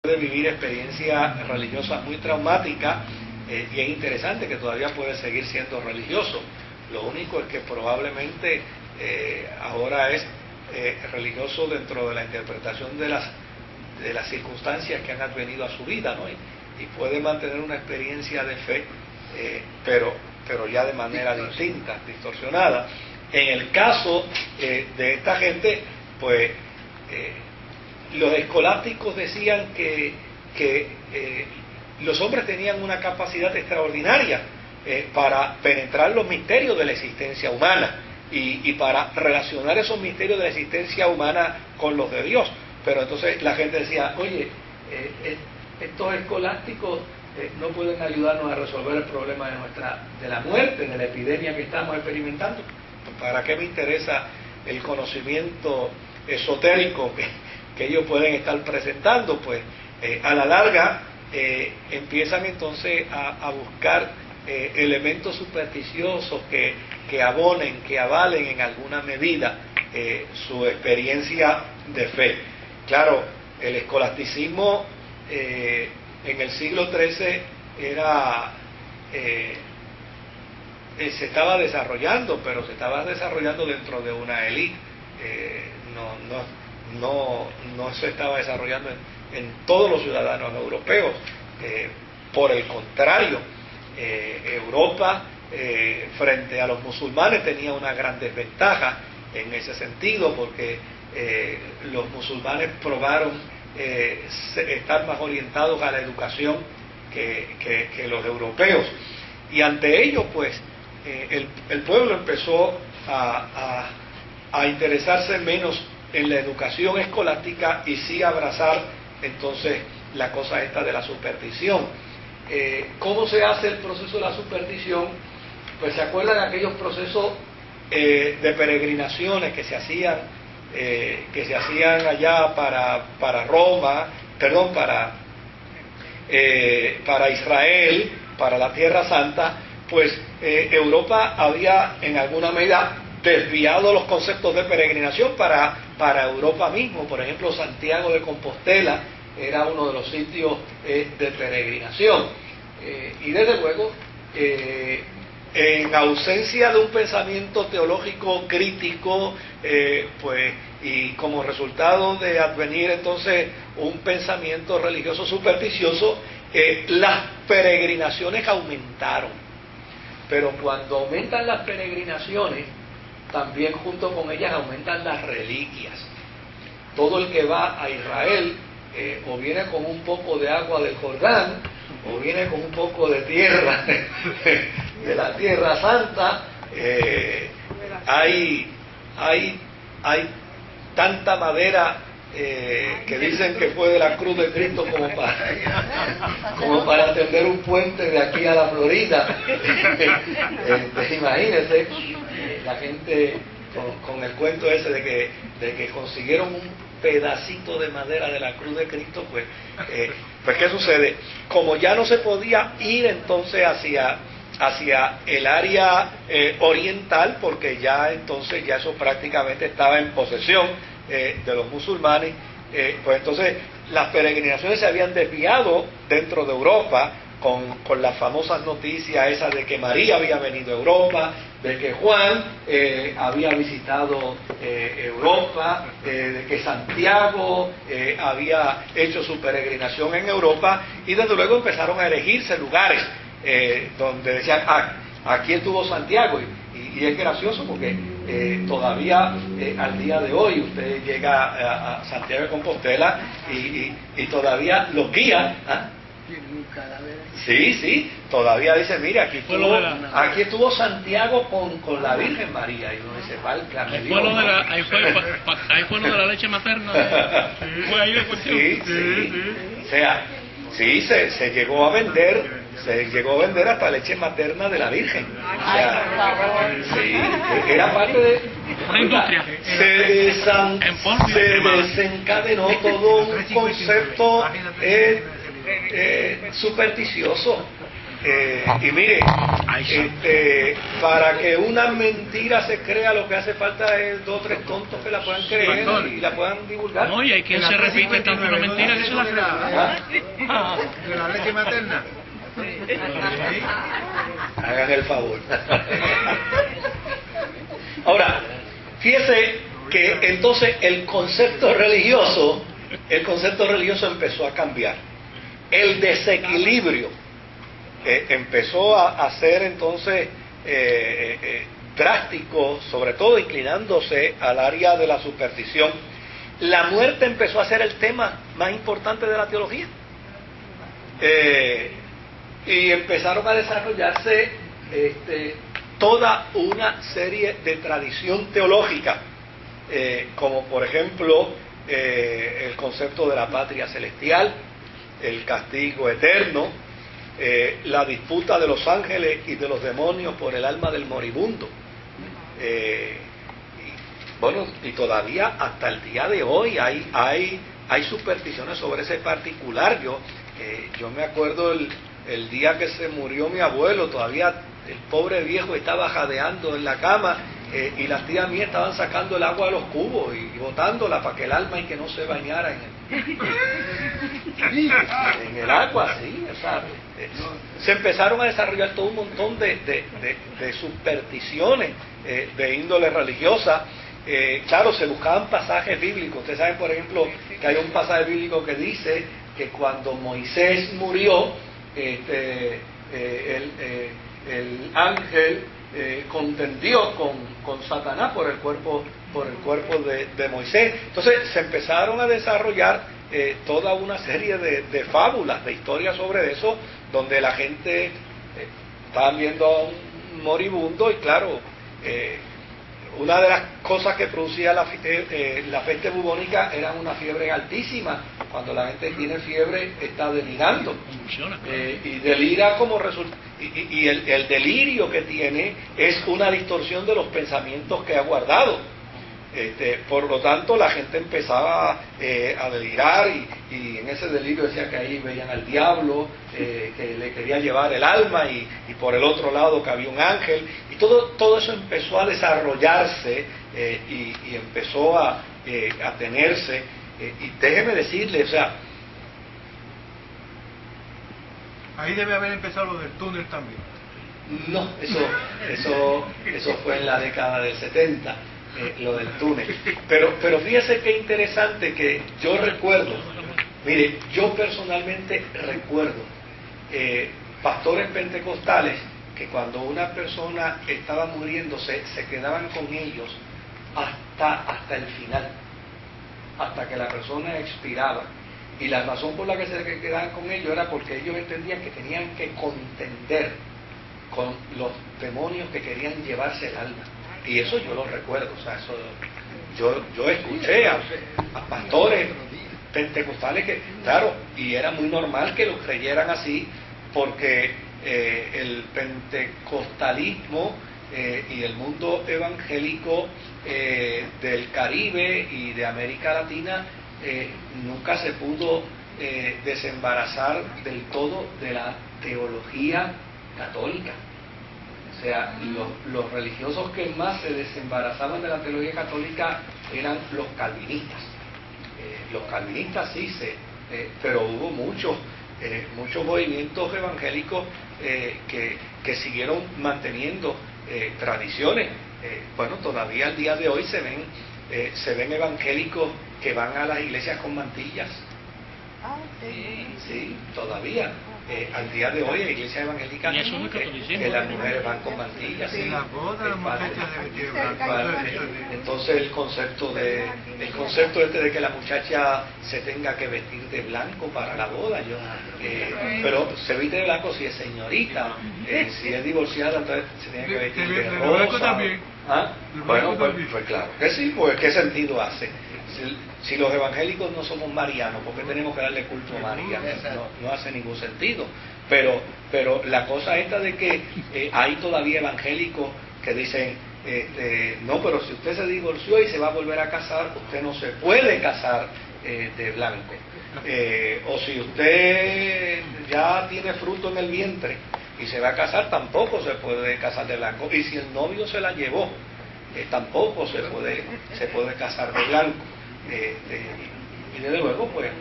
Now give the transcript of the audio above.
puede vivir experiencias religiosas muy traumáticas y es interesante que todavía puede seguir siendo religioso. Lo único es que probablemente ahora es religioso dentro de la interpretación de las circunstancias que han advenido a su vida, ¿no? Y puede mantener una experiencia de fe, pero ya de manera distinta, distorsionada. En el caso de esta gente, pues los escolásticos decían que los hombres tenían una capacidad extraordinaria para penetrar los misterios de la existencia humana y para relacionar esos misterios de la existencia humana con los de Dios. Pero entonces la gente decía, oye, estos escolásticos no pueden ayudarnos a resolver el problema de la muerte, de la epidemia que estamos experimentando. ¿Para qué me interesa el conocimiento esotérico que ellos pueden estar presentando? Pues a la larga empiezan entonces a buscar elementos supersticiosos que abonen, que avalen en alguna medida su experiencia de fe. Claro, el escolasticismo en el siglo XIII se estaba desarrollando, pero se estaba desarrollando dentro de una élite. No se estaba desarrollando en todos los ciudadanos europeos. Por el contrario, Europa frente a los musulmanes tenía una gran desventaja en ese sentido, porque los musulmanes probaron estar más orientados a la educación que los europeos, y ante ello pues el pueblo empezó a interesarse menos en la educación escolástica y sí abrazar entonces la cosa esta de la superstición. ¿Cómo se hace el proceso de la superstición? Pues se acuerdan de aquellos procesos de peregrinaciones que se hacían allá para Roma, perdón, para Israel, para la Tierra Santa. Pues Europa había en alguna medida desviado los conceptos de peregrinación para Europa mismo. Por ejemplo, Santiago de Compostela era uno de los sitios de peregrinación, y desde luego en ausencia de un pensamiento teológico crítico, pues, y como resultado de advenir entonces un pensamiento religioso supersticioso, las peregrinaciones aumentaron. Pero cuando aumentan las peregrinaciones, también junto con ellas aumentan las reliquias. Todo el que va a Israel o viene con un poco de agua del Jordán, o viene con un poco de tierra de la Tierra Santa. Hay tanta madera que dicen que fue de la cruz de Cristo como para tender un puente de aquí a la Florida. Imagínense la gente con el cuento ese de que consiguieron un pedacito de madera de la cruz de Cristo. Pues ¿qué sucede? Como ya no se podía ir entonces hacia el área oriental, porque ya entonces ya eso prácticamente estaba en posesión de los musulmanes, pues entonces las peregrinaciones se habían desviado dentro de Europa con las famosas noticias esas de que María había venido a Europa, de que Juan había visitado Europa, de que Santiago había hecho su peregrinación en Europa, y desde luego empezaron a elegirse lugares donde decían, aquí estuvo Santiago, y es gracioso porque todavía al día de hoy usted llega a Santiago de Compostela y todavía los guías, sí, todavía dice, mira, aquí estuvo Santiago con la Virgen María, y uno dice, válgame Dios. Ahí fue lo de la leche materna. Fue ahí después. Sí. O sea, sí, se llegó a vender hasta leche materna de la Virgen. O sea, sí, era parte de una industria. Se desencadenó todo un concepto supersticioso. Y mire, para que una mentira se crea, lo que hace falta es 2 o 3 tontos que la puedan creer y la puedan divulgar. No, y hay quien se repite tanto una mentira que se la cree. De la leche materna. Hagan el favor. Ahora, fíjese que entonces el concepto religioso empezó a cambiar. El desequilibrio empezó a ser entonces drástico, sobre todo inclinándose al área de la superstición. La muerte empezó a ser el tema más importante de la teología. Y empezaron a desarrollarse toda una serie de tradición teológica, como por ejemplo el concepto de la patria celestial, el castigo eterno, la disputa de los ángeles y de los demonios por el alma del moribundo. Y todavía hasta el día de hoy hay supersticiones sobre ese particular. Yo me acuerdo el día que se murió mi abuelo, todavía el pobre viejo estaba jadeando en la cama, y las tías mías estaban sacando el agua de los cubos y botándola para que el alma y que no se bañara en el agua, sí. O sea, se empezaron a desarrollar todo un montón de supersticiones de índole religiosa. Claro, se buscaban pasajes bíblicos. Ustedes saben, por ejemplo, que hay un pasaje bíblico que dice que cuando Moisés murió, el ángel contendió con Satanás por el cuerpo de Moisés. Entonces se empezaron a desarrollar toda una serie de fábulas, de historias sobre eso, donde la gente estaba viendo a un moribundo y claro, una de las cosas que producía la peste bubónica era una fiebre altísima. Cuando la gente tiene fiebre está delirando, y delira como resultado, y el delirio que tiene es una distorsión de los pensamientos que ha guardado. Por lo tanto la gente empezaba a delirar, y en ese delirio decía que ahí veían al diablo, que le quería llevar el alma, y por el otro lado que había un ángel, y todo eso empezó a desarrollarse, y empezó a tenerse. Y déjeme decirle, o sea, ahí debe haber empezado lo del túnel también. No, eso fue en la década del 70, lo del túnel. Pero fíjese qué interesante que yo recuerdo, mire, yo personalmente recuerdo pastores pentecostales que cuando una persona estaba muriéndose se quedaban con ellos hasta el final, hasta que la persona expiraba. Y la razón por la que se quedaban con ellos era porque ellos entendían que tenían que contender con los demonios que querían llevarse el alma. Y eso yo lo recuerdo. O sea, eso yo escuché a pastores pentecostales que, claro, y era muy normal que lo creyeran así, porque el pentecostalismo y el mundo evangélico del Caribe y de América Latina nunca se pudo desembarazar del todo de la teología católica. O sea, los religiosos que más se desembarazaban de la teología católica eran los calvinistas. Los calvinistas sí, pero hubo muchos movimientos evangélicos que siguieron manteniendo tradiciones. Bueno, todavía al día de hoy se ven evangélicos que van a las iglesias con mantillas. Sí, todavía. Al día de hoy hay iglesias evangélicas que las mujeres van con mantillas. En la boda las muchachas deben ir blanco. Entonces el concepto de que la muchacha se tenga que vestir de blanco para la boda, pero se viste de blanco si es señorita, si es divorciada entonces se tiene que vestir de rosa. ¿Ah? Bueno, pues claro que sí, pues ¿qué sentido hace? Si los evangélicos no somos marianos, ¿por qué tenemos que darle culto a María? No hace ningún sentido. Pero la cosa esta de que hay todavía evangélicos que dicen, no, pero si usted se divorció y se va a volver a casar, usted no se puede casar de blanco. O si usted ya tiene fruto en el vientre, y se va a casar, tampoco se puede casar de blanco. Y si el novio se la llevó, tampoco se puede casar de blanco. Y desde luego, pues,